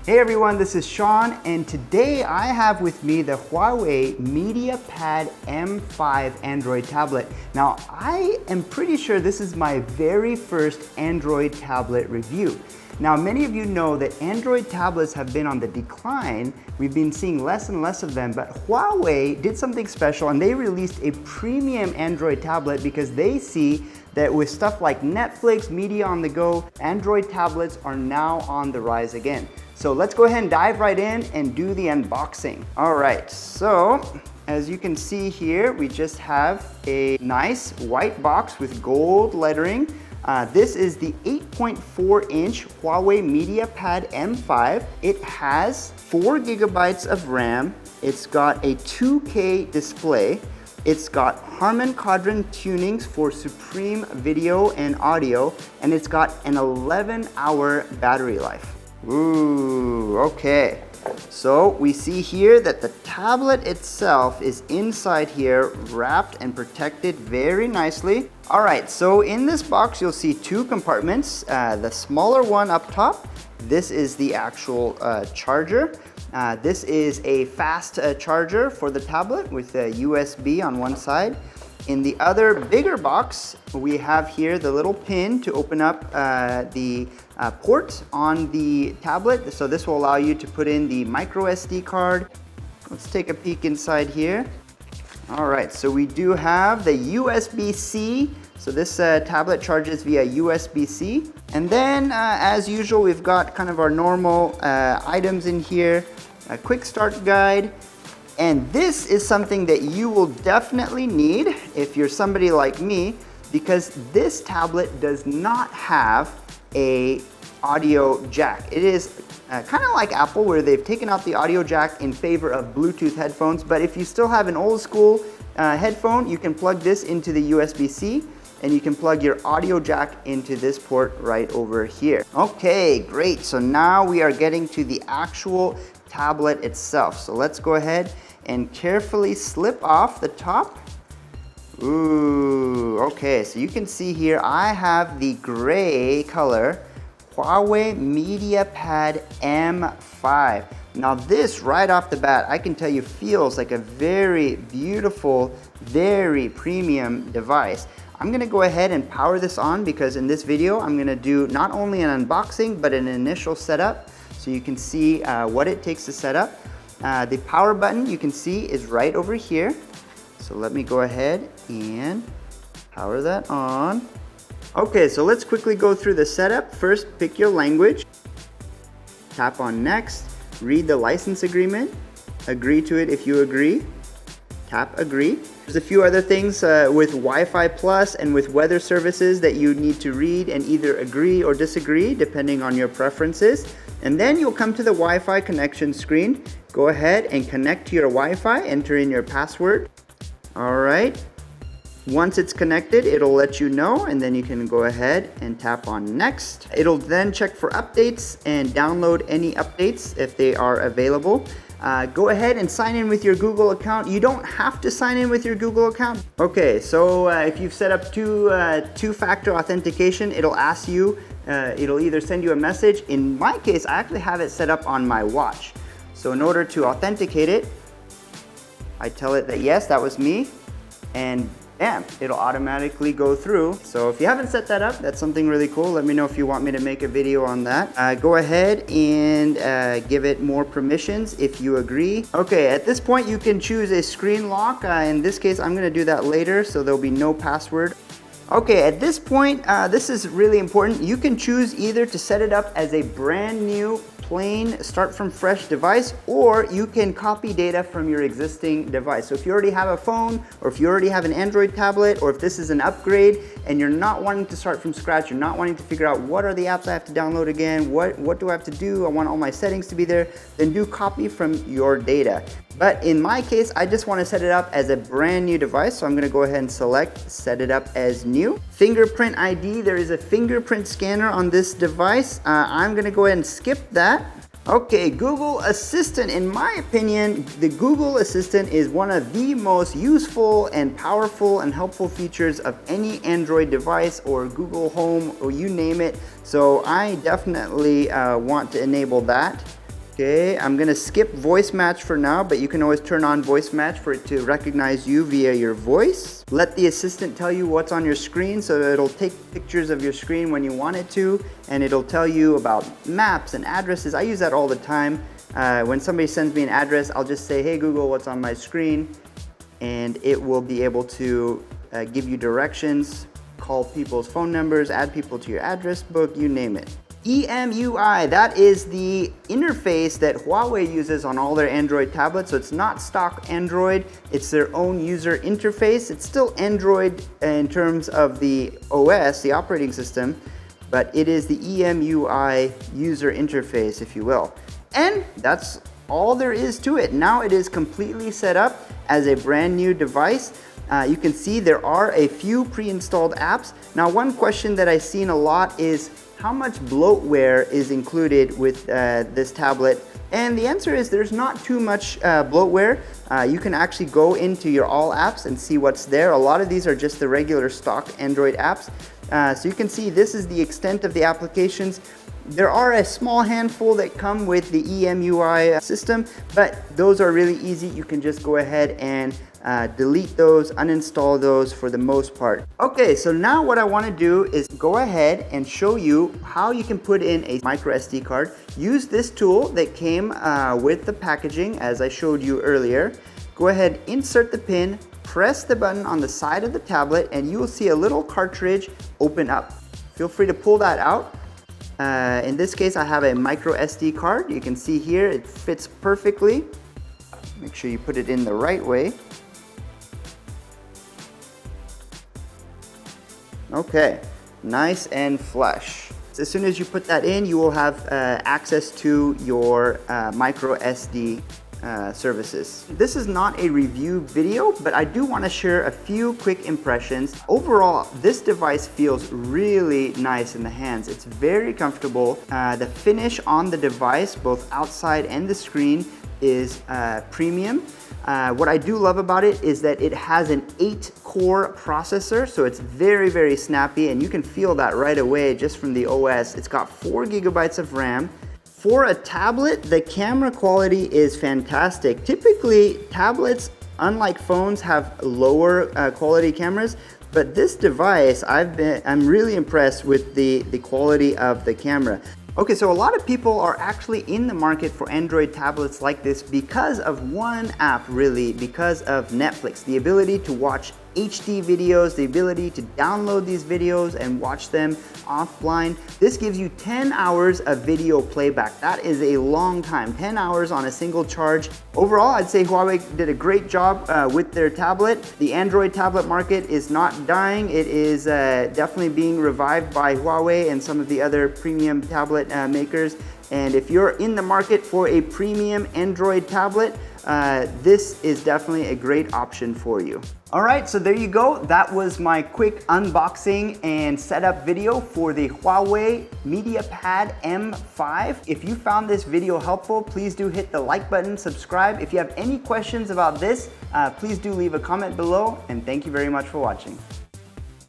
Hey everyone, this is Sean, and today I have with me the Huawei MediaPad M5 Android tablet. Now, I am pretty sure this is my very first Android tablet review. Now, many of you know that Android tablets have been on the decline. We've been seeing less and less of them, but Huawei did something special and they released a premium Android tablet because they see that with stuff like Netflix, media on the go, Android tablets are now on the rise again. So let's go ahead and dive right in and do the unboxing. All right, so as you can see here, we just have a nice white box with gold lettering. This is the 8.4-inch Huawei MediaPad M5. It has 4 gigabytes of RAM. It's got a 2K display. It's got Harman Kardon tunings for supreme video and audio, and it's got an 11-hour battery life. Ooh, okay. So we see here that the tablet itself is inside here, wrapped and protected very nicely. All right, so in this box, you'll see 2 compartments. The smaller one up top, this is the actual charger. This is a fast charger for the tablet with a USB on one side. In the other bigger box, we have here the little pin to open up the port on the tablet. So this will allow you to put in the Microsd card. Let's take a peek inside here. All right, so we do have the USB-C. So this tablet charges via USB-C. And then as usual, we've got kind of our normal items in here, a quick start guide. And this is something that you will definitely need if you're somebody like me, because this tablet does not have a audio jack. It is kind of like Apple, where they've taken out the audio jack in favor of Bluetooth headphones. But if you still have an old school headphone, you can plug this into the USB-C and you can plug your audio jack into this port right over here. Okay, great. So now we are getting to the actual tablet itself. So let's go ahead and carefully slip off the top. Ooh, okay, so you can see here I have the gray color Huawei MediaPad M5. Now this right off the bat, I can tell you feels like a very beautiful, very premium device. I'm gonna go ahead and power this on because in this video I'm gonna do not only an unboxing but an initial setup so you can see what it takes to set up. The power button you can see is right over here. So let me go ahead and power that on. Okay, so let's quickly go through the setup. First, pick your language. Tap on next. Read the license agreement. Agree to it if you agree. Tap agree. There's a few other things with Wi-Fi Plus and with weather services that you need to read and either agree or disagree depending on your preferences. And then you'll come to the Wi-Fi connection screen. Go ahead and connect to your Wi-Fi, enter in your password. All right. Once it's connected, it'll let you know, and then you can go ahead and tap on next. It'll then check for updates and download any updates if they are available. Go ahead and sign in with your Google account. You don't have to sign in with your Google account. Okay, so if you've set up two-factor authentication, it'll ask you, it'll either send you a message. In my case, I actually have it set up on my watch. So in order to authenticate it, I tell it that yes, that was me, and bam, it'll automatically go through. So if you haven't set that up, that's something really cool. Let me know if you want me to make a video on that. Go ahead and give it more permissions if you agree. Okay, at this point you can choose a screen lock. In this case, I'm gonna do that later, so there'll be no password. Okay, at this point, this is really important. You can choose either to set it up as a brand new plain start from fresh device, or you can copy data from your existing device. So if you already have a phone, or if you already have an Android tablet, or if this is an upgrade and you're not wanting to start from scratch, you're not wanting to figure out what are the apps I have to download again, what do I have to do, I want all my settings to be there, then do copy from your data. But in my case, I just want to set it up as a brand new device. So I'm going to go ahead and select set it up as new. Fingerprint ID, there is a fingerprint scanner on this device. I'm going to go ahead and skip that. Okay, Google Assistant. In my opinion, the Google Assistant is one of the most useful and powerful and helpful features of any Android device or Google Home or you name it. So I definitely want to enable that. Okay, I'm gonna skip voice match for now, but you can always turn on voice match for it to recognize you via your voice. Let the assistant tell you what's on your screen, so it'll take pictures of your screen when you want it to, and it'll tell you about maps and addresses. I use that all the time. When somebody sends me an address, I'll just say, hey Google, what's on my screen? And it will be able to give you directions, call people's phone numbers, add people to your address book, you name it. EMUI, that is the interface that Huawei uses on all their Android tablets. So it's not stock Android, it's their own user interface. It's still Android in terms of the OS, the operating system, but it is the EMUI user interface, if you will. And that's all there is to it. Now it is completely set up as a brand new device. You can see there are a few pre-installed apps. Now, one question that I've seen a lot is how much bloatware is included with this tablet? And the answer is there's not too much bloatware. You can actually go into your all apps and see what's there. A lot of these are just the regular stock Android apps. So you can see this is the extent of the applications. There are a small handful that come with the EMUI system, but those are really easy. You can just go ahead and delete those, uninstall those for the most part. Okay, so now what I want to do is go ahead and show you how you can put in a microSD card. Use this tool that came with the packaging as I showed you earlier. Go ahead, insert the pin, press the button on the side of the tablet, and you will see a little cartridge open up. Feel free to pull that out. In this case, I have a micro SD card. You can see here, it fits perfectly. Make sure you put it in the right way. Okay, nice and flush. As soon as you put that in, you will have access to your micro SD services. This is not a review video, but I do want to share a few quick impressions. Overall, this device feels really nice in the hands. It's very comfortable. The finish on the device, both outside and the screen, is premium. What I do love about it is that it has an 8-core processor, so it's very, very snappy, and you can feel that right away just from the OS. It's got 4 gigabytes of RAM. For a tablet, the camera quality is fantastic. Typically, tablets, unlike phones, have lower quality cameras, but this device, I'm really impressed with the quality of the camera. Okay, so a lot of people are actually in the market for Android tablets like this because of one app, really, because of Netflix. The ability to watch HD videos, the ability to download these videos and watch them offline. This gives you 10 hours of video playback. That is a long time, 10 hours on a single charge. Overall, I'd say Huawei did a great job with their tablet. The Android tablet market is not dying. It is definitely being revived by Huawei and some of the other premium tablet makers. And if you're in the market for a premium Android tablet, this is definitely a great option for you. All right, so there you go. That was my quick unboxing and setup video for the Huawei MediaPad M5. If you found this video helpful, please do hit the like button, subscribe. If you have any questions about this, please do leave a comment below, and thank you very much for watching.